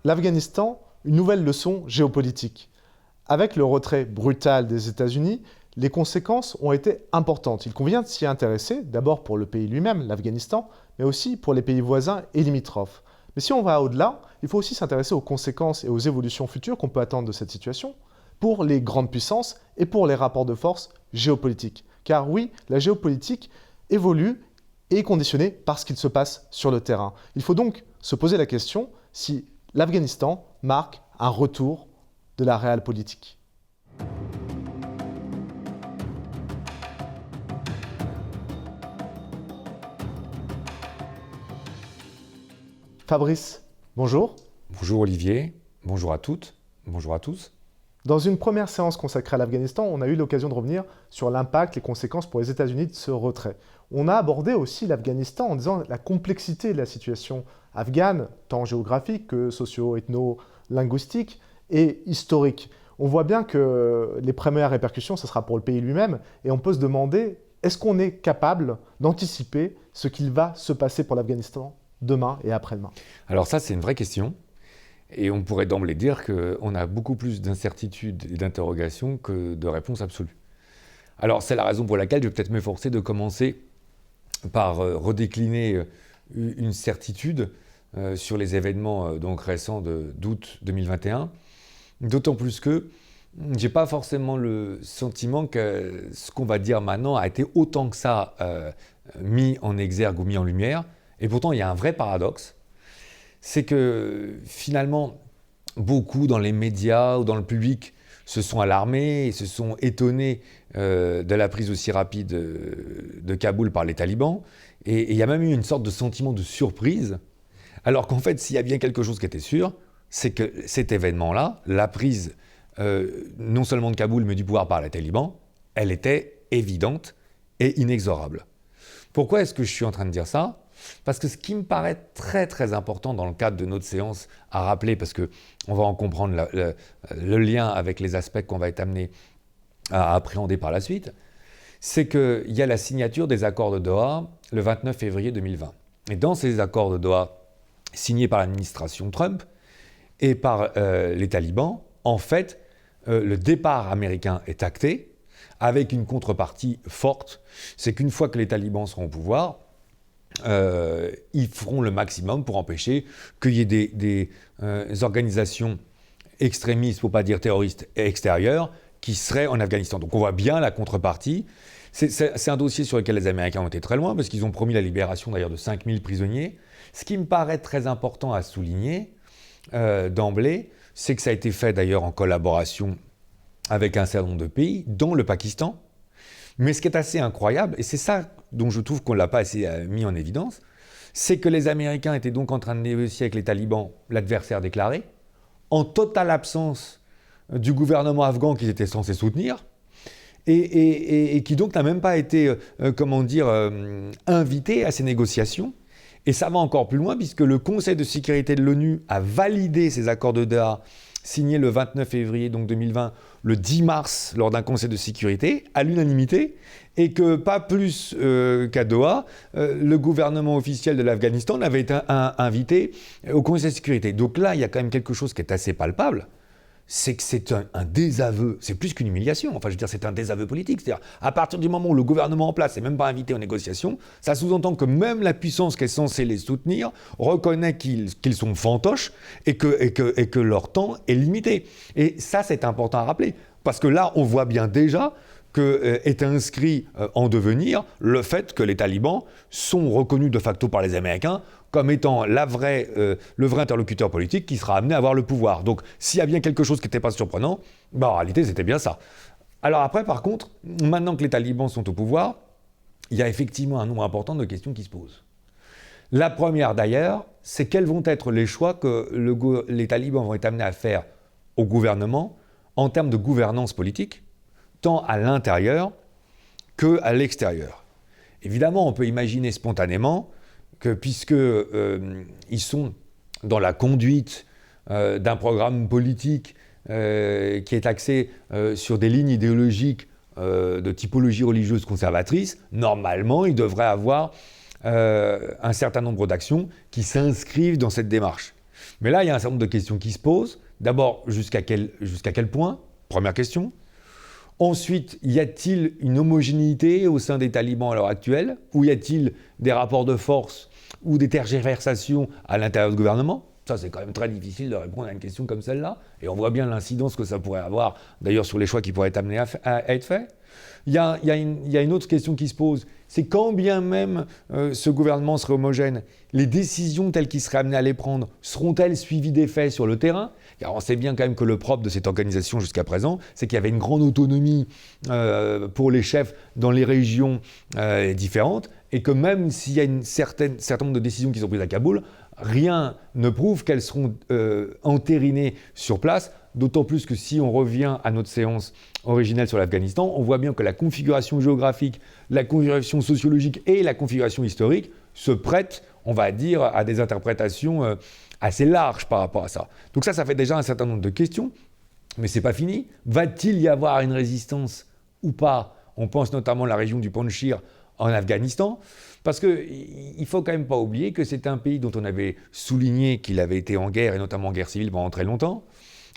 L'Afghanistan, une nouvelle leçon géopolitique. Avec le retrait brutal des États-Unis, les conséquences ont été importantes. Il convient de s'y intéresser, d'abord pour le pays lui-même, l'Afghanistan, mais aussi pour les pays voisins et limitrophes. Mais si on va au-delà, il faut aussi s'intéresser aux conséquences et aux évolutions futures qu'on peut attendre de cette situation pour les grandes puissances et pour les rapports de force géopolitiques. Car oui, la géopolitique évolue et est conditionnée par ce qu'il se passe sur le terrain. Il faut donc se poser la question si l'Afghanistan marque un retour de la réelle politique. Fabrice, bonjour. Bonjour Olivier, bonjour à toutes, bonjour à tous. Dans une première séance consacrée à l'Afghanistan, on a eu l'occasion de revenir sur l'impact, les conséquences pour les États-Unis de ce retrait. On a abordé aussi l'Afghanistan en disant la complexité de la situation afghane, tant géographique que socio-ethno-linguistique et historique. On voit bien que les premières répercussions, ce sera pour le pays lui-même, et on peut se demander, est-ce qu'on est capable d'anticiper ce qu'il va se passer pour l'Afghanistan demain et après-demain? Alors ça, c'est une vraie question. Et on pourrait d'emblée dire qu'on a beaucoup plus d'incertitudes et d'interrogations que de réponses absolues. Alors c'est la raison pour laquelle je vais peut-être m'efforcer de commencer par redécliner une certitude sur les événements donc récents d'août 2021. D'autant plus que j'ai pas forcément le sentiment que ce qu'on va dire maintenant a été autant que ça mis en exergue ou mis en lumière. Et pourtant, il y a un vrai paradoxe. C'est que finalement, beaucoup dans les médias ou dans le public se sont alarmés et se sont étonnés de la prise aussi rapide de Kaboul par les talibans. Et il y a même eu une sorte de sentiment de surprise. Alors qu'en fait, s'il y a bien quelque chose qui était sûr, c'est que cet événement-là, la prise non seulement de Kaboul, mais du pouvoir par les talibans, elle était évidente et inexorable. Pourquoi est-ce que je suis en train de dire ça ? Parce que ce qui me paraît très très important dans le cadre de notre séance à rappeler, parce qu'on va en comprendre le lien avec les aspects qu'on va être amené à appréhender par la suite, c'est qu'il y a la signature des accords de Doha le 29 février 2020. Et dans ces accords de Doha, signés par l'administration Trump et par les talibans, en fait, le départ américain est acté avec une contrepartie forte. C'est qu'une fois que les talibans seront au pouvoir, ils feront le maximum pour empêcher qu'il y ait des organisations extrémistes, pour ne pas dire terroristes, extérieures, qui seraient en Afghanistan. Donc on voit bien la contrepartie. C'est un dossier sur lequel les Américains ont été très loin, parce qu'ils ont promis la libération d'ailleurs de 5000 prisonniers. Ce qui me paraît très important à souligner d'emblée, c'est que ça a été fait d'ailleurs en collaboration avec un certain nombre de pays, dont le Pakistan. Mais ce qui est assez incroyable, et c'est ça dont je trouve qu'on ne l'a pas assez mis en évidence, c'est que les Américains étaient donc en train de négocier avec les talibans, l'adversaire déclaré, en totale absence du gouvernement afghan qu'ils étaient censés soutenir, et qui donc n'a même pas été, invité à ces négociations. Et ça va encore plus loin, puisque le Conseil de sécurité de l'ONU a validé ces accords de Doha, signés le 29 février donc 2020, le 10 mars, lors d'un conseil de sécurité, à l'unanimité, et que pas plus qu'à Doha, le gouvernement officiel de l'Afghanistan n'avait été invité au conseil de sécurité. Donc là, il y a quand même quelque chose qui est assez palpable, c'est que c'est un désaveu, c'est plus qu'une humiliation, enfin je veux dire c'est un désaveu politique, c'est-à-dire à partir du moment où le gouvernement en place n'est même pas invité aux négociations, ça sous-entend que même la puissance qui est censée les soutenir reconnaît qu'ils sont fantoches et que leur temps est limité. Et ça c'est important à rappeler, parce que là on voit bien déjà que est inscrit en devenir le fait que les talibans sont reconnus de facto par les Américains comme étant le vrai interlocuteur politique qui sera amené à avoir le pouvoir. Donc s'il y a bien quelque chose qui n'était pas surprenant, en réalité c'était bien ça. Alors après par contre, maintenant que les talibans sont au pouvoir, il y a effectivement un nombre important de questions qui se posent. La première d'ailleurs, c'est quels vont être les choix que les talibans vont être amenés à faire au gouvernement en termes de gouvernance politique, tant à l'intérieur qu'à l'extérieur. Évidemment, on peut imaginer spontanément que puisqu'ils sont dans la conduite d'un programme politique qui est axé sur des lignes idéologiques de typologie religieuse conservatrice, normalement, ils devraient avoir un certain nombre d'actions qui s'inscrivent dans cette démarche. Mais là, il y a un certain nombre de questions qui se posent. D'abord, jusqu'à quel point? Première question. Ensuite, y a-t-il une homogénéité au sein des talibans à l'heure actuelle? Ou y a-t-il des rapports de force ou des tergiversations à l'intérieur du gouvernement? Ça, c'est quand même très difficile de répondre à une question comme celle-là. Et on voit bien l'incidence que ça pourrait avoir, d'ailleurs, sur les choix qui pourraient être amenés à être faits. Il y a une autre question qui se pose, c'est quand bien même ce gouvernement serait homogène, les décisions telles qu'il serait amené à les prendre seront-elles suivies des faits sur le terrain? Car on sait bien quand même que le propre de cette organisation jusqu'à présent, c'est qu'il y avait une grande autonomie pour les chefs dans les régions différentes, et que même s'il y a un certain nombre de décisions qui sont prises à Kaboul, rien ne prouve qu'elles seront entérinées sur place, d'autant plus que si on revient à notre séance originelle sur l'Afghanistan, on voit bien que la configuration géographique, la configuration sociologique et la configuration historique se prêtent, on va dire, à des interprétations assez larges par rapport à ça. Donc ça fait déjà un certain nombre de questions, mais c'est pas fini. Va-t-il y avoir une résistance ou pas? On pense notamment à la région du Panjshir en Afghanistan, parce qu'il ne faut quand même pas oublier que c'est un pays dont on avait souligné qu'il avait été en guerre, et notamment en guerre civile pendant très longtemps,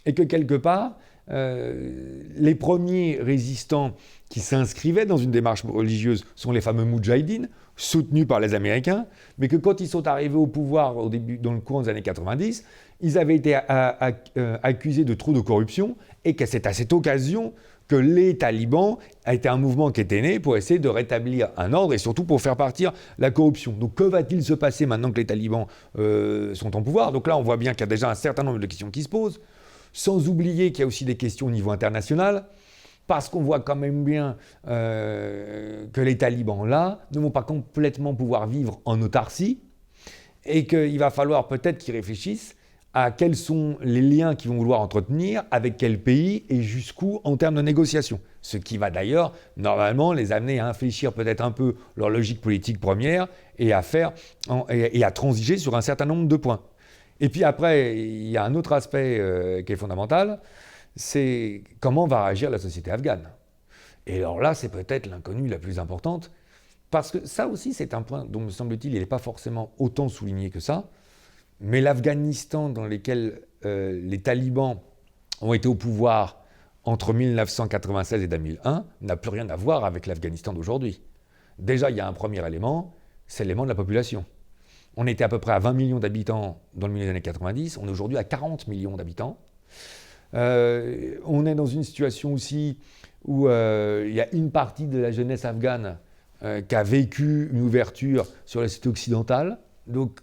et que quelque part, les premiers résistants qui s'inscrivaient dans une démarche religieuse sont les fameux Moudjahidines, soutenus par les Américains, mais que quand ils sont arrivés au pouvoir dans le courant des années 90, ils avaient été accusés de trop de corruption, et que c'est à cette occasion que les talibans a été un mouvement qui était né pour essayer de rétablir un ordre et surtout pour faire partir la corruption. Donc que va-t-il se passer maintenant que les talibans sont en pouvoir? Donc là, on voit bien qu'il y a déjà un certain nombre de questions qui se posent, sans oublier qu'il y a aussi des questions au niveau international, parce qu'on voit quand même bien que les talibans, là, ne vont pas complètement pouvoir vivre en autarcie, et qu'il va falloir peut-être qu'ils réfléchissent à quels sont les liens qu'ils vont vouloir entretenir, avec quel pays et jusqu'où en termes de négociation. Ce qui va d'ailleurs, normalement, les amener à infléchir peut-être un peu leur logique politique première et à transiger sur un certain nombre de points. Et puis après, il y a un autre aspect qui est fondamental, c'est comment va réagir la société afghane. Et alors là, c'est peut-être l'inconnue la plus importante, parce que ça aussi, c'est un point dont, me semble-t-il, il n'est pas forcément autant souligné que ça. Mais l'Afghanistan dans lequel les talibans ont été au pouvoir entre 1996 et 2001 n'a plus rien à voir avec l'Afghanistan d'aujourd'hui. Déjà, il y a un premier élément, c'est l'élément de la population. On était à peu près à 20 millions d'habitants dans le milieu des années 90, on est aujourd'hui à 40 millions d'habitants. On est dans une situation aussi où il y a une partie de la jeunesse afghane qui a vécu une ouverture sur la société occidentale. Donc,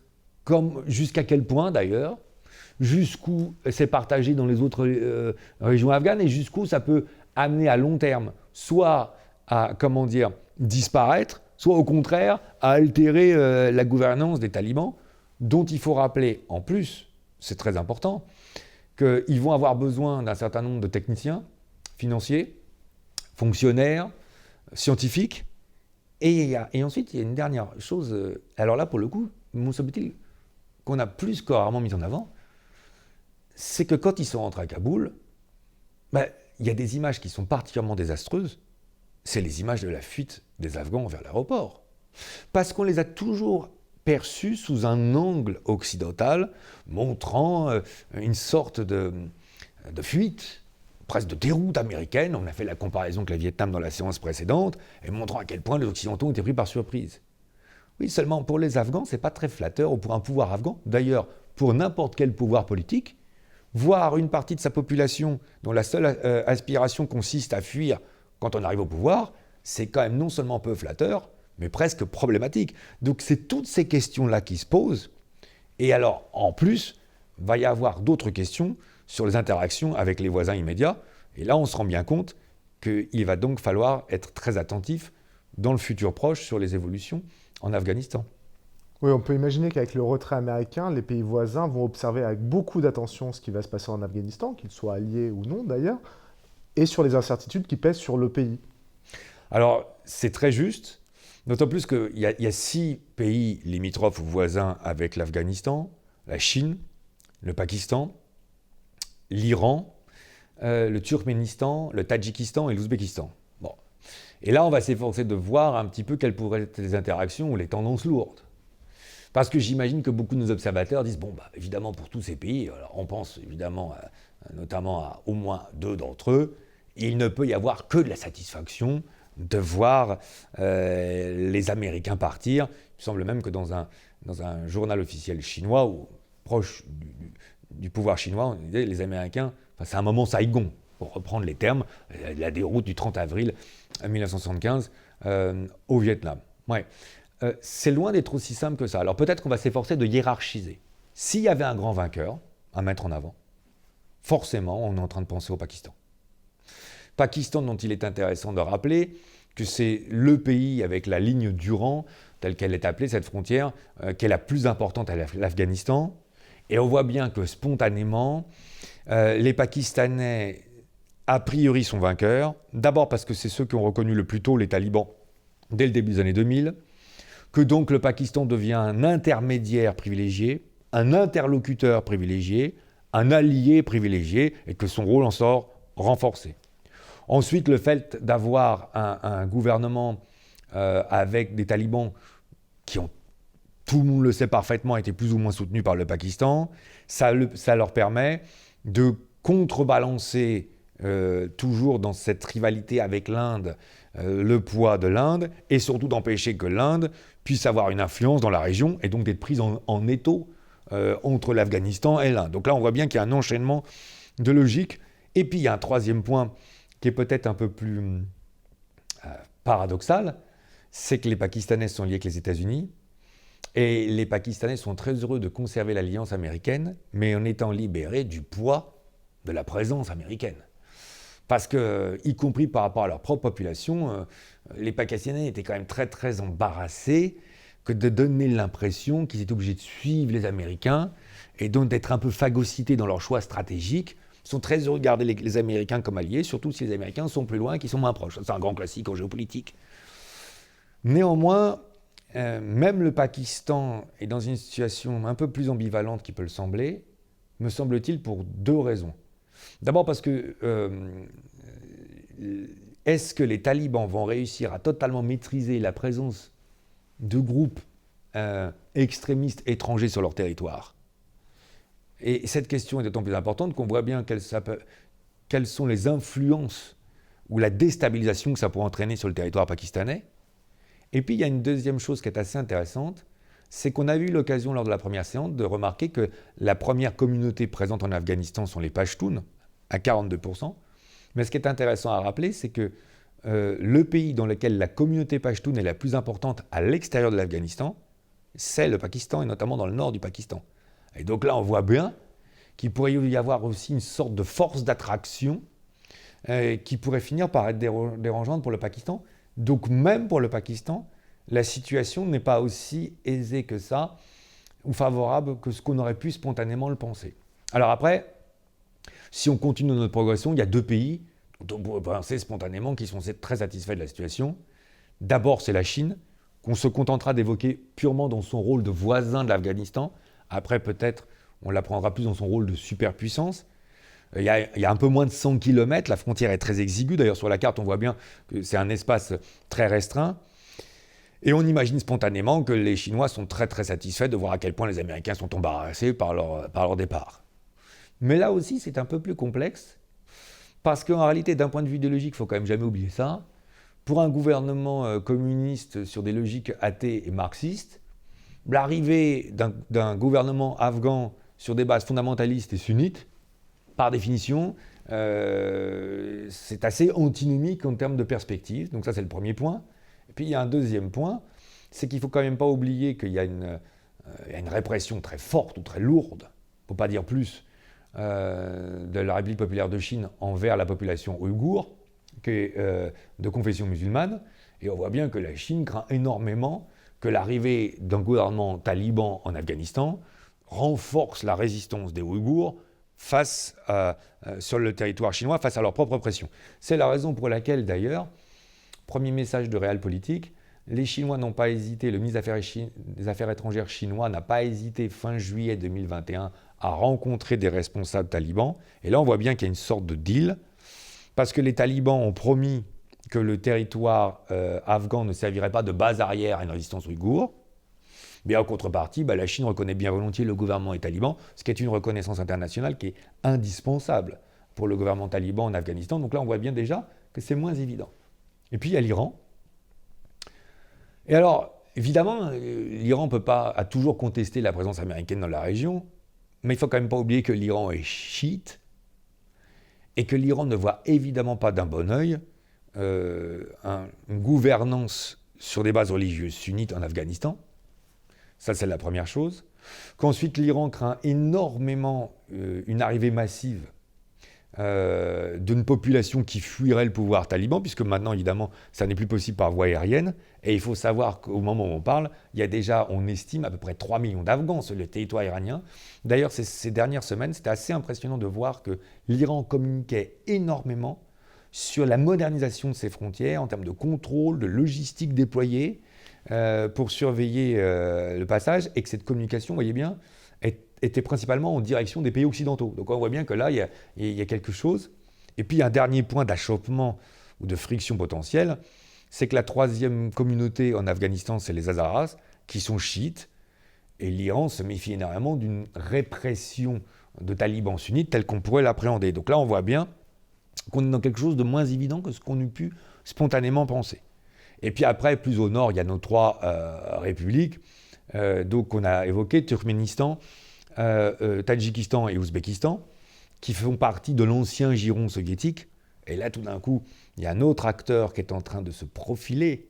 jusqu'à quel point d'ailleurs, jusqu'où c'est partagé dans les autres régions afghanes et jusqu'où ça peut amener à long terme, soit à, disparaître, soit au contraire à altérer la gouvernance des talibans, dont il faut rappeler en plus, c'est très important, qu'ils vont avoir besoin d'un certain nombre de techniciens, financiers, fonctionnaires, scientifiques, et ensuite il y a une dernière chose, alors là pour le coup, me semble-t-il, qu'on a plus que rarement mis en avant, c'est que quand ils sont rentrés à Kaboul, il y a des images qui sont particulièrement désastreuses. C'est les images de la fuite des Afghans vers l'aéroport. Parce qu'on les a toujours perçus sous un angle occidental, montrant une sorte de fuite, presque de déroute américaine. On a fait la comparaison avec le Vietnam dans la séance précédente, et montrant à quel point les Occidentaux ont été pris par surprise. Oui, seulement pour les Afghans, c'est pas très flatteur, ou pour un pouvoir afghan. D'ailleurs, pour n'importe quel pouvoir politique, voir une partie de sa population dont la seule aspiration consiste à fuir quand on arrive au pouvoir, c'est quand même non seulement peu flatteur, mais presque problématique. Donc c'est toutes ces questions-là qui se posent. Et alors, en plus, va y avoir d'autres questions sur les interactions avec les voisins immédiats. Et là, on se rend bien compte qu'il va donc falloir être très attentif dans le futur proche sur les évolutions en Afghanistan. Oui, on peut imaginer qu'avec le retrait américain, les pays voisins vont observer avec beaucoup d'attention ce qui va se passer en Afghanistan, qu'ils soient alliés ou non d'ailleurs, et sur les incertitudes qui pèsent sur le pays. Alors, c'est très juste, d'autant plus qu'il y a 6 pays limitrophes ou voisins avec l'Afghanistan, la Chine, le Pakistan, l'Iran, le Turkménistan, le Tadjikistan et l'Ouzbékistan. Bon. Et là, on va s'efforcer de voir un petit peu quelles pourraient être les interactions ou les tendances lourdes. Parce que j'imagine que beaucoup de nos observateurs disent, évidemment pour tous ces pays, alors on pense évidemment notamment à au moins 2 d'entre eux, il ne peut y avoir que de la satisfaction de voir les Américains partir. Il me semble même que dans un journal officiel chinois, ou proche du pouvoir chinois, on disait les Américains, c'est un moment Saigon, pour reprendre les termes, la déroute du 30 avril 1975 au Vietnam. Ouais. C'est loin d'être aussi simple que ça. Alors peut-être qu'on va s'efforcer de hiérarchiser. S'il y avait un grand vainqueur à mettre en avant, forcément, on est en train de penser au Pakistan. Pakistan dont il est intéressant de rappeler que c'est le pays avec la ligne Durand, telle qu'elle est appelée, cette frontière, qui est la plus importante à l'Afghanistan. Et on voit bien que spontanément, les Pakistanais, a priori, sont vainqueurs. D'abord parce que c'est ceux qui ont reconnu le plus tôt les talibans dès le début des années 2000, que donc le Pakistan devient un intermédiaire privilégié, un interlocuteur privilégié, un allié privilégié, et que son rôle en sort renforcé. Ensuite, le fait d'avoir un gouvernement avec des talibans qui ont, tout le monde le sait parfaitement, été plus ou moins soutenus par le Pakistan, ça leur permet de contrebalancer toujours dans cette rivalité avec l'Inde, le poids de l'Inde, et surtout d'empêcher que l'Inde puisse avoir une influence dans la région, et donc d'être prise en étau entre l'Afghanistan et l'Inde. Donc là, on voit bien qu'il y a un enchaînement de logique. Et puis, il y a un troisième point qui est peut-être un peu plus paradoxal, c'est que les Pakistanais sont liés avec les États-Unis, et les Pakistanais sont très heureux de conserver l'alliance américaine, mais en étant libérés du poids de la présence américaine. Parce que, y compris par rapport à leur propre population, les Pakistanais étaient quand même très très embarrassés que de donner l'impression qu'ils étaient obligés de suivre les Américains et donc d'être un peu phagocytés dans leurs choix stratégiques. Ils sont très heureux de garder les Américains comme alliés, surtout si les Américains sont plus loin et qu'ils sont moins proches. C'est un grand classique en géopolitique. Néanmoins, même le Pakistan est dans une situation un peu plus ambivalente qu'il peut le sembler, me semble-t-il, pour 2 raisons. D'abord parce que est-ce que les talibans vont réussir à totalement maîtriser la présence de groupes extrémistes étrangers sur leur territoire ? Et cette question est d'autant plus importante qu'on voit bien quelles sont les influences ou la déstabilisation que ça pourrait entraîner sur le territoire pakistanais. Et puis il y a une deuxième chose qui est assez intéressante, c'est qu'on a eu l'occasion lors de la première séance de remarquer que la première communauté présente en Afghanistan sont les Pashtuns, à 42%. Mais ce qui est intéressant à rappeler, c'est que le pays dans lequel la communauté Pashtun est la plus importante à l'extérieur de l'Afghanistan, c'est le Pakistan, et notamment dans le nord du Pakistan. Et donc là, on voit bien qu'il pourrait y avoir aussi une sorte de force d'attraction qui pourrait finir par être dérangeante pour le Pakistan. Donc même pour le Pakistan, la situation n'est pas aussi aisée que ça, ou favorable que ce qu'on aurait pu spontanément le penser. Alors après, si on continue notre progression, il y a 2 pays dont on pourrait penser spontanément qui sont très satisfaits de la situation. D'abord, c'est la Chine, qu'on se contentera d'évoquer purement dans son rôle de voisin de l'Afghanistan. Après, peut-être, on la prendra plus dans son rôle de superpuissance. Il y a un peu moins de 100 km, la frontière est très exiguë. D'ailleurs, sur la carte, on voit bien que c'est un espace très restreint. Et on imagine spontanément que les Chinois sont très très satisfaits de voir à quel point les Américains sont embarrassés par leur départ. Mais là aussi, c'est un peu plus complexe, parce qu'en réalité, d'un point de vue idéologique, il ne faut quand même jamais oublier ça. Pour un gouvernement communiste sur des logiques athées et marxistes, l'arrivée d'un gouvernement afghan sur des bases fondamentalistes et sunnites, par définition, c'est assez antinomique en termes de perspective. Donc ça, c'est le premier point. Et puis il y a un deuxième point, c'est qu'il ne faut quand même pas oublier qu'il y a une répression très forte ou très lourde, pour ne pas dire plus, de la République populaire de Chine envers la population ouïghour, qui est de confession musulmane. Et on voit bien que la Chine craint énormément que l'arrivée d'un gouvernement taliban en Afghanistan renforce la résistance des Ouïghours sur le territoire chinois face à leur propre pression. C'est la raison pour laquelle, d'ailleurs, premier message de Realpolitik, les Chinois n'ont pas hésité, le ministre des Affaires étrangères chinois n'a pas hésité fin juillet 2021 à rencontrer des responsables talibans. Et là, on voit bien qu'il y a une sorte de deal, parce que les talibans ont promis que le territoire afghan ne servirait pas de base arrière à une résistance ouïghour. Mais en contrepartie, la Chine reconnaît bien volontiers le gouvernement taliban, ce qui est une reconnaissance internationale qui est indispensable pour le gouvernement taliban en Afghanistan. Donc là, on voit bien déjà que c'est moins évident. Et puis, il y a l'Iran. Et alors, évidemment, l'Iran a toujours contesté la présence américaine dans la région, mais il ne faut quand même pas oublier que l'Iran est chiite et que l'Iran ne voit évidemment pas d'un bon œil une gouvernance sur des bases religieuses sunnites en Afghanistan. Ça, c'est la première chose. Qu'ensuite, l'Iran craint énormément une arrivée massive d'une population qui fuirait le pouvoir taliban, puisque maintenant, évidemment, ça n'est plus possible par voie aérienne. Et il faut savoir qu'au moment où on parle, il y a déjà, on estime, à peu près 3 millions d'Afghans sur le territoire iranien. D'ailleurs, ces dernières semaines, c'était assez impressionnant de voir que l'Iran communiquait énormément sur la modernisation de ses frontières, en termes de contrôle, de logistique déployée, pour surveiller le passage, et que cette communication, vous voyez bien, était principalement en direction des pays occidentaux. Donc on voit bien que là, il y a quelque chose. Et puis un dernier point d'achoppement ou de friction potentielle, c'est que la troisième communauté en Afghanistan, c'est les Hazaras, qui sont chiites, et l'Iran se méfie énormément d'une répression de talibans sunnites telle qu'on pourrait l'appréhender. Donc là, on voit bien qu'on est dans quelque chose de moins évident que ce qu'on eût pu spontanément penser. Et puis après, plus au nord, il y a nos trois républiques, donc qu'on a évoquées, Turkménistan, Tadjikistan et Ouzbékistan, qui font partie de l'ancien giron soviétique. Et là, tout d'un coup, il y a un autre acteur qui est en train de se profiler,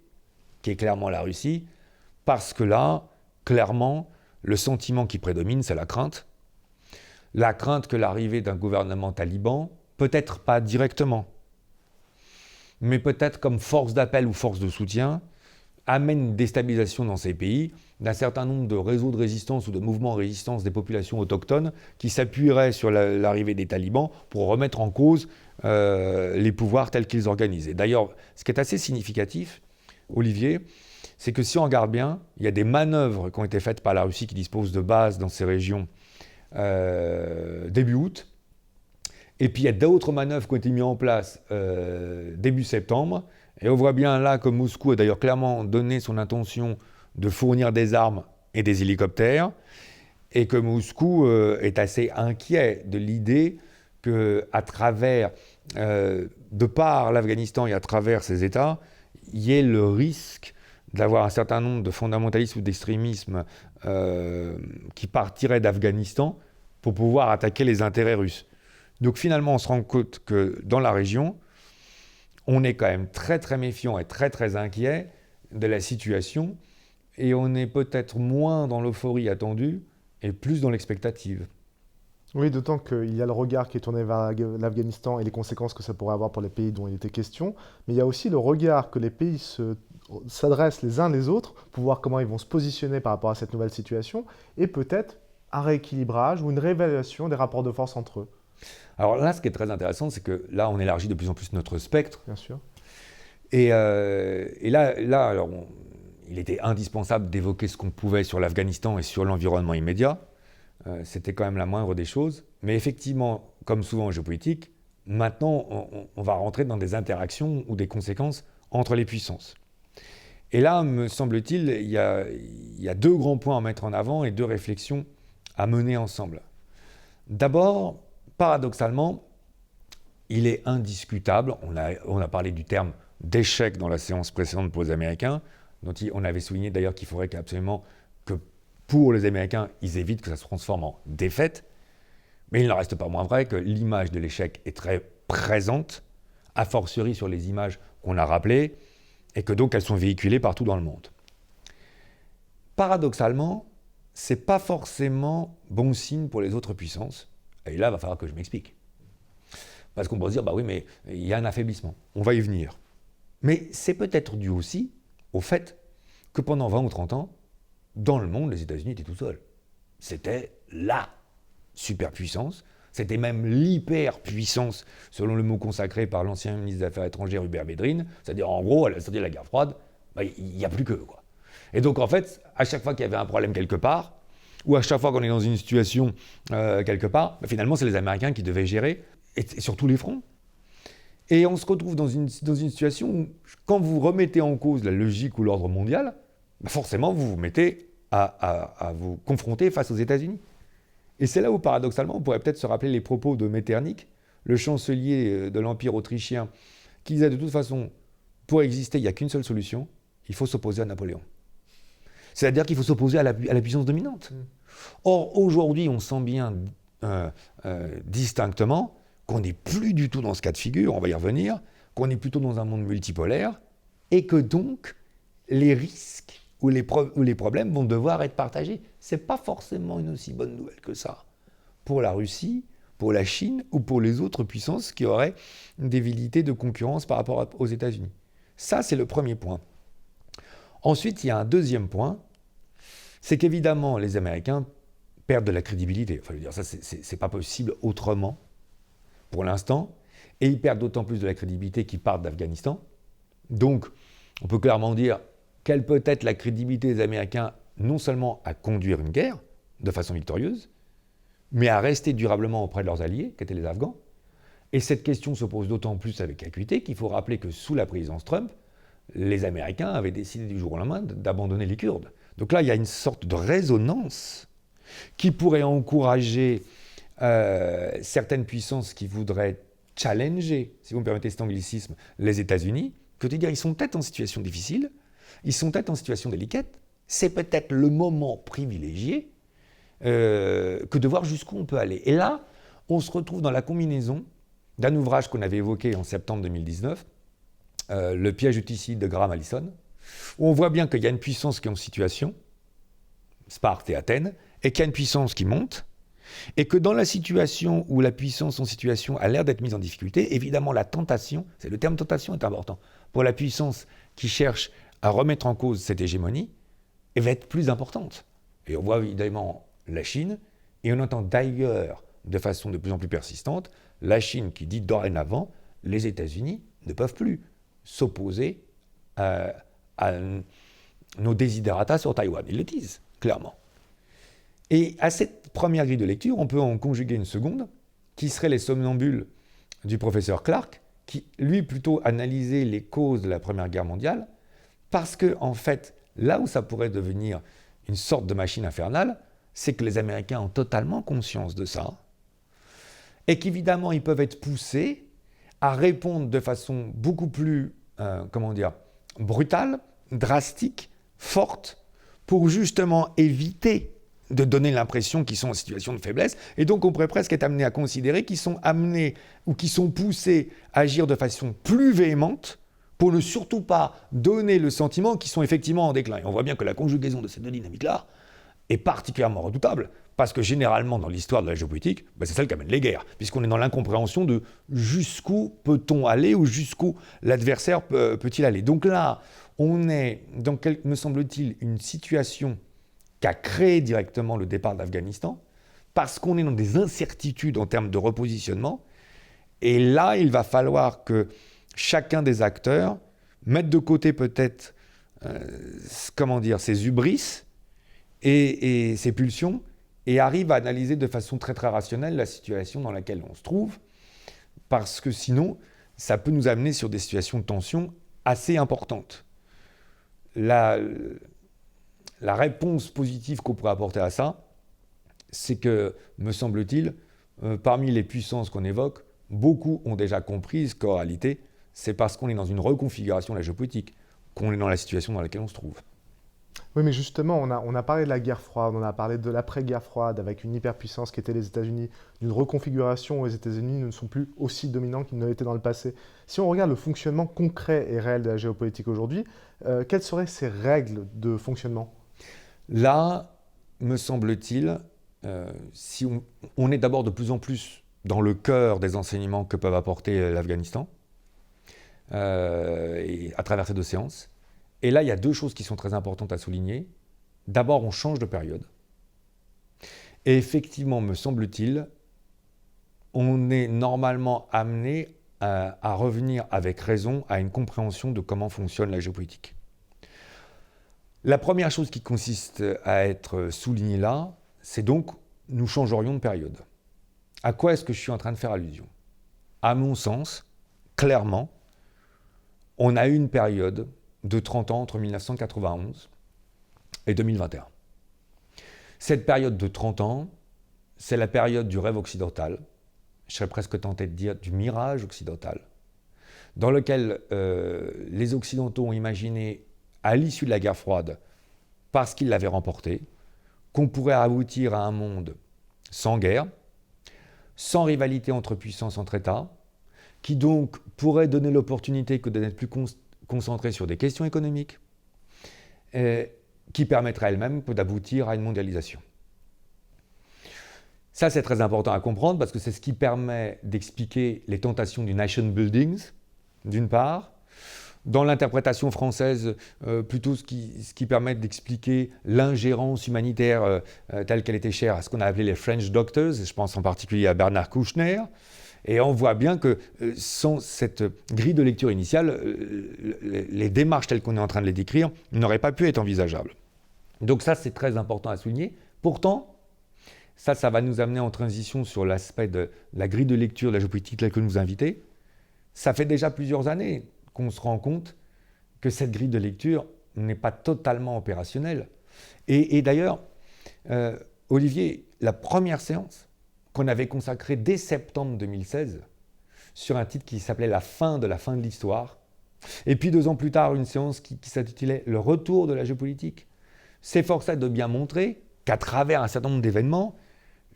qui est clairement la Russie, parce que là, clairement, le sentiment qui prédomine, c'est la crainte. La crainte que l'arrivée d'un gouvernement taliban, peut-être pas directement, mais peut-être comme force d'appel ou force de soutien, amène une déstabilisation dans ces pays d'un certain nombre de réseaux de résistance ou de mouvements de résistance des populations autochtones qui s'appuieraient sur l'arrivée des talibans pour remettre en cause les pouvoirs tels qu'ils organisaient. D'ailleurs, ce qui est assez significatif, Olivier, c'est que si on regarde bien, il y a des manœuvres qui ont été faites par la Russie qui dispose de bases dans ces régions début août, et puis il y a d'autres manœuvres qui ont été mises en place début septembre, et on voit bien là que Moscou a d'ailleurs clairement donné son intention de fournir des armes et des hélicoptères, et que Moscou est assez inquiet de l'idée qu'à travers, de par l'Afghanistan et à travers ces États, il y ait le risque d'avoir un certain nombre de fondamentalistes ou d'extrémismes qui partiraient d'Afghanistan pour pouvoir attaquer les intérêts russes. Donc finalement, on se rend compte que dans la région, on est quand même très très méfiant et très très inquiet de la situation, et on est peut-être moins dans l'euphorie attendue et plus dans l'expectative. Oui, d'autant qu'il y a le regard qui est tourné vers l'Afghanistan et les conséquences que ça pourrait avoir pour les pays dont il était question, mais il y a aussi le regard que les pays s'adressent les uns les autres pour voir comment ils vont se positionner par rapport à cette nouvelle situation, et peut-être un rééquilibrage ou une réévaluation des rapports de force entre eux. Alors là, ce qui est très intéressant, c'est que là, on élargit de plus en plus notre spectre. Bien sûr. Et là alors, il était indispensable d'évoquer ce qu'on pouvait sur l'Afghanistan et sur l'environnement immédiat. C'était quand même la moindre des choses. Mais effectivement, comme souvent en géopolitique, maintenant, on va rentrer dans des interactions ou des conséquences entre les puissances. Et là, me semble-t-il, il y a deux grands points à mettre en avant et deux réflexions à mener ensemble. D'abord, paradoxalement, il est indiscutable, on a parlé du terme d'échec dans la séance précédente pour les Américains, dont on avait souligné d'ailleurs qu'il faudrait absolument que pour les Américains, ils évitent que ça se transforme en défaite, mais il n'en reste pas moins vrai que l'image de l'échec est très présente, a fortiori sur les images qu'on a rappelées, et que donc elles sont véhiculées partout dans le monde. Paradoxalement, ce n'est pas forcément bon signe pour les autres puissances, et là, il va falloir que je m'explique. Parce qu'on peut se dire, bah oui, mais il y a un affaiblissement, on va y venir. Mais c'est peut-être dû aussi au fait que pendant 20 ou 30 ans, dans le monde, les États-Unis étaient tout seuls. C'était la superpuissance, c'était même l'hyperpuissance, selon le mot consacré par l'ancien ministre des Affaires étrangères Hubert Védrine, c'est-à-dire en gros, à la sortie de la guerre froide, bah, il n'y a plus qu'eux, quoi. Et donc en fait, à chaque fois qu'il y avait un problème quelque part, ou à chaque fois qu'on est dans une situation quelque part, bah, finalement c'est les Américains qui devaient gérer, et sur tous les fronts. Et on se retrouve dans une situation où, quand vous remettez en cause la logique ou l'ordre mondial, bah forcément vous vous mettez à vous confronter face aux États-Unis. Et c'est là où, paradoxalement, on pourrait peut-être se rappeler les propos de Metternich, le chancelier de l'Empire autrichien, qui disait de toute façon, pour exister, il n'y a qu'une seule solution, il faut s'opposer à Napoléon. C'est-à-dire qu'il faut s'opposer à la puissance dominante. Or, aujourd'hui, on sent bien distinctement qu'on n'est plus du tout dans ce cas de figure, on va y revenir, qu'on est plutôt dans un monde multipolaire, et que donc, les risques ou les problèmes vont devoir être partagés. Ce n'est pas forcément une aussi bonne nouvelle que ça pour la Russie, pour la Chine ou pour les autres puissances qui auraient des velléités de concurrence par rapport aux États-Unis. Ça, c'est le premier point. Ensuite, il y a un deuxième point, c'est qu'évidemment, les Américains perdent de la crédibilité. Enfin, je veux dire, ça, c'est pas possible autrement pour l'instant. Et ils perdent d'autant plus de la crédibilité qu'ils partent d'Afghanistan. Donc, on peut clairement dire quelle peut être la crédibilité des Américains, non seulement à conduire une guerre de façon victorieuse, mais à rester durablement auprès de leurs alliés, qui étaient les Afghans. Et cette question se pose d'autant plus avec acuité qu'il faut rappeler que sous la présidence Trump, les Américains avaient décidé du jour au lendemain d'abandonner les Kurdes. Donc là, il y a une sorte de résonance qui pourrait encourager certaines puissances qui voudraient challenger, si vous me permettez cet anglicisme, les États-Unis, que de dire ils sont peut-être en situation difficile, ils sont peut-être en situation délicate, c'est peut-être le moment privilégié que de voir jusqu'où on peut aller. Et là, on se retrouve dans la combinaison d'un ouvrage qu'on avait évoqué en septembre 2019, Le piège uticide de Graham Allison, où on voit bien qu'il y a une puissance qui est en situation, Sparte et Athènes, et qu'il y a une puissance qui monte, et que dans la situation où la puissance en situation a l'air d'être mise en difficulté, évidemment la tentation, c'est le terme tentation est important, pour la puissance qui cherche à remettre en cause cette hégémonie, elle va être plus importante. Et on voit évidemment la Chine, et on entend d'ailleurs, de façon de plus en plus persistante, la Chine qui dit dorénavant, les États-Unis ne peuvent plus s'opposer à nos desiderata sur Taïwan. Ils le disent, clairement. Et à cette première grille de lecture, on peut en conjuguer une seconde, qui serait les somnambules du professeur Clark, qui, lui, plutôt analysait les causes de la Première Guerre mondiale, parce que, en fait, là où ça pourrait devenir une sorte de machine infernale, c'est que les Américains ont totalement conscience de ça, et qu'évidemment, ils peuvent être poussés à répondre de façon beaucoup plus, brutale, drastique, forte, pour justement éviter de donner l'impression qu'ils sont en situation de faiblesse. Et donc, on pourrait presque être amené à considérer qu'ils sont amenés ou qu'ils sont poussés à agir de façon plus véhémente pour ne surtout pas donner le sentiment qu'ils sont effectivement en déclin. Et on voit bien que la conjugaison de ces deux dynamiques-là est particulièrement redoutable, parce que généralement, dans l'histoire de la géopolitique, c'est celle qui amène les guerres, puisqu'on est dans l'incompréhension de jusqu'où peut-on aller ou jusqu'où l'adversaire peut-il aller. Donc là, on est dans, me semble-t-il, une situation qui a créé directement le départ d'Afghanistan, parce qu'on est dans des incertitudes en termes de repositionnement. Et là, il va falloir que chacun des acteurs mette de côté peut-être ses hubris et ses pulsions, et arrive à analyser de façon très très rationnelle la situation dans laquelle on se trouve, parce que sinon, ça peut nous amener sur des situations de tension assez importantes. La réponse positive qu'on pourrait apporter à ça, c'est que, me semble-t-il, parmi les puissances qu'on évoque, beaucoup ont déjà compris qu'en réalité, c'est parce qu'on est dans une reconfiguration de la géopolitique qu'on est dans la situation dans laquelle on se trouve. Oui, mais justement, on a parlé de la guerre froide, on a parlé de l'après-guerre froide avec une hyperpuissance qui était les États-Unis, d'une reconfiguration où les États-Unis ne sont plus aussi dominants qu'ils ne l'étaient dans le passé. Si on regarde le fonctionnement concret et réel de la géopolitique aujourd'hui, quelles seraient ces règles de fonctionnement ? Là, me semble-t-il, si on est d'abord de plus en plus dans le cœur des enseignements que peuvent apporter l'Afghanistan, et à travers ces deux séances. Et là, il y a deux choses qui sont très importantes à souligner. D'abord, on change de période. Et effectivement, me semble-t-il, on est normalement amené à revenir avec raison à une compréhension de comment fonctionne la géopolitique. La première chose qui consiste à être soulignée là, c'est donc nous changerions de période. À quoi est-ce que je suis en train de faire allusion ? À mon sens, clairement, on a eu une période de 30 ans entre 1991 et 2021. Cette période de 30 ans, c'est la période du rêve occidental, je serais presque tenté de dire du mirage occidental, dans lequel les Occidentaux ont imaginé, à l'issue de la guerre froide, parce qu'ils l'avaient remportée, qu'on pourrait aboutir à un monde sans guerre, sans rivalité entre puissances, entre États, qui donc pourrait donner l'opportunité que d'être plus concentré sur des questions économiques, qui permettrait elle-même d'aboutir à une mondialisation. Ça, c'est très important à comprendre parce que c'est ce qui permet d'expliquer les tentations du nation building, d'une part, dans l'interprétation française, plutôt ce qui permet d'expliquer l'ingérence humanitaire telle qu'elle était chère à ce qu'on a appelé les French Doctors, je pense en particulier à Bernard Kouchner. Et on voit bien que sans cette grille de lecture initiale, les démarches telles qu'on est en train de les décrire n'auraient pas pu être envisageables. Donc ça, c'est très important à souligner. Pourtant, ça va nous amener en transition sur l'aspect de la grille de lecture de la géopolitique telle que nous invitez. Ça fait déjà plusieurs années qu'on se rend compte que cette grille de lecture n'est pas totalement opérationnelle. Et d'ailleurs, Olivier, la première séance qu'on avait consacrée dès septembre 2016 sur un titre qui s'appelait « La fin de l'histoire », et puis 2 ans plus tard, une séance qui s'intitulait « Le retour de la géopolitique », s'efforçait de bien montrer qu'à travers un certain nombre d'événements,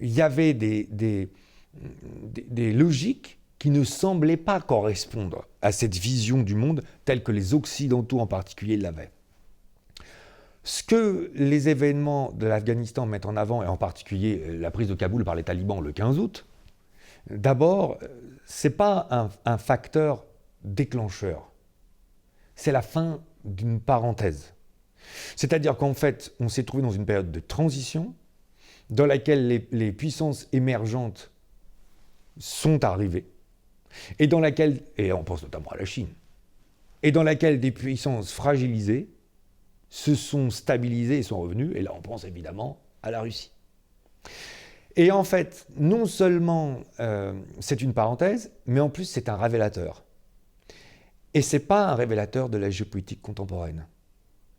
il y avait des logiques qui ne semblaient pas correspondre à cette vision du monde telle que les Occidentaux en particulier l'avaient. Ce que les événements de l'Afghanistan mettent en avant, et en particulier la prise de Kaboul par les talibans le 15 août, d'abord, ce n'est pas un facteur déclencheur, c'est la fin d'une parenthèse. C'est-à-dire qu'en fait, on s'est trouvé dans une période de transition dans laquelle les puissances émergentes sont arrivées, et dans laquelle, et on pense notamment à la Chine, et dans laquelle des puissances fragilisées se sont stabilisées et sont revenues, et là on pense évidemment à la Russie. Et en fait, non seulement c'est une parenthèse, mais en plus c'est un révélateur. Et ce n'est pas un révélateur de la géopolitique contemporaine.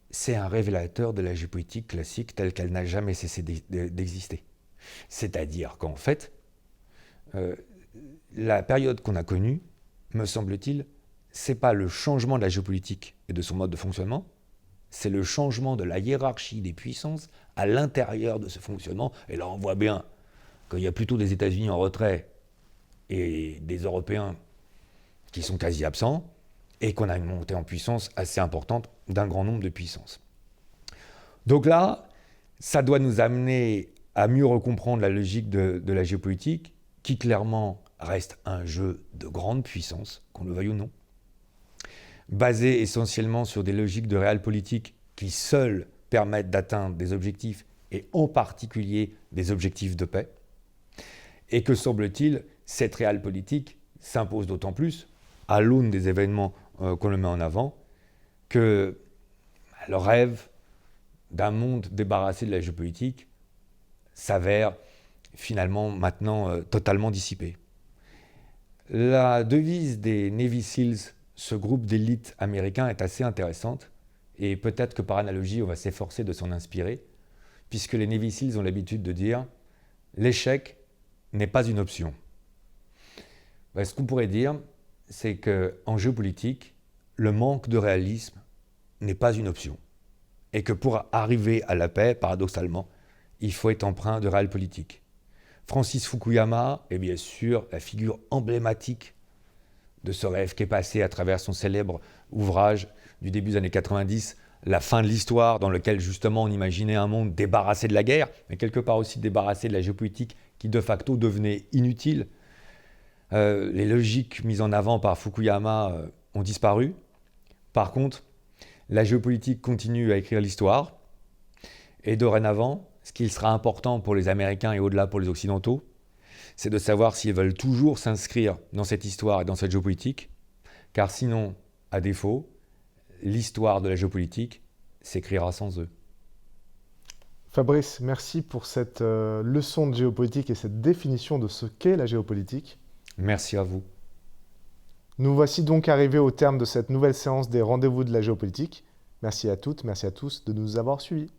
C'est un révélateur de la géopolitique classique telle qu'elle n'a jamais cessé d'exister. C'est-à-dire qu'en fait, la période qu'on a connue, me semble-t-il, ce n'est pas le changement de la géopolitique et de son mode de fonctionnement, c'est le changement de la hiérarchie des puissances à l'intérieur de ce fonctionnement. Et là, on voit bien qu'il y a plutôt des États-Unis en retrait et des Européens qui sont quasi absents, et qu'on a une montée en puissance assez importante d'un grand nombre de puissances. Donc là, ça doit nous amener à mieux recomprendre la logique de la géopolitique, qui clairement reste un jeu de grande puissance, qu'on le veuille ou non, basé essentiellement sur des logiques de realpolitik qui seules permettent d'atteindre des objectifs, et en particulier des objectifs de paix, et que, semble-t-il, cette realpolitik s'impose d'autant plus, à l'aune des événements qu'on le met en avant, que le rêve d'un monde débarrassé de la géopolitique s'avère finalement maintenant totalement dissipé. La devise des Navy Seals, ce groupe d'élite américain, est assez intéressante, et peut-être que par analogie, on va s'efforcer de s'en inspirer, puisque les Navy Seals ont l'habitude de dire « l'échec n'est pas une option ». Ce qu'on pourrait dire, c'est qu'en géopolitique, le manque de réalisme n'est pas une option. Et que pour arriver à la paix, paradoxalement, il faut être empreint de realpolitik. Francis Fukuyama est bien sûr la figure emblématique de ce rêve qui est passé à travers son célèbre ouvrage du début des années 90, La fin de l'histoire, dans lequel justement on imaginait un monde débarrassé de la guerre, mais quelque part aussi débarrassé de la géopolitique qui de facto devenait inutile. Les logiques mises en avant par Fukuyama ont disparu. Par contre, la géopolitique continue à écrire l'histoire. Et dorénavant, ce qu'il sera important pour les Américains et au-delà pour les Occidentaux, c'est de savoir s'ils veulent toujours s'inscrire dans cette histoire et dans cette géopolitique, car sinon, à défaut, l'histoire de la géopolitique s'écrira sans eux. Fabrice, merci pour cette leçon de géopolitique et cette définition de ce qu'est la géopolitique. Merci à vous. Nous voici donc arrivés au terme de cette nouvelle séance des rendez-vous de la géopolitique. Merci à toutes, merci à tous de nous avoir suivis.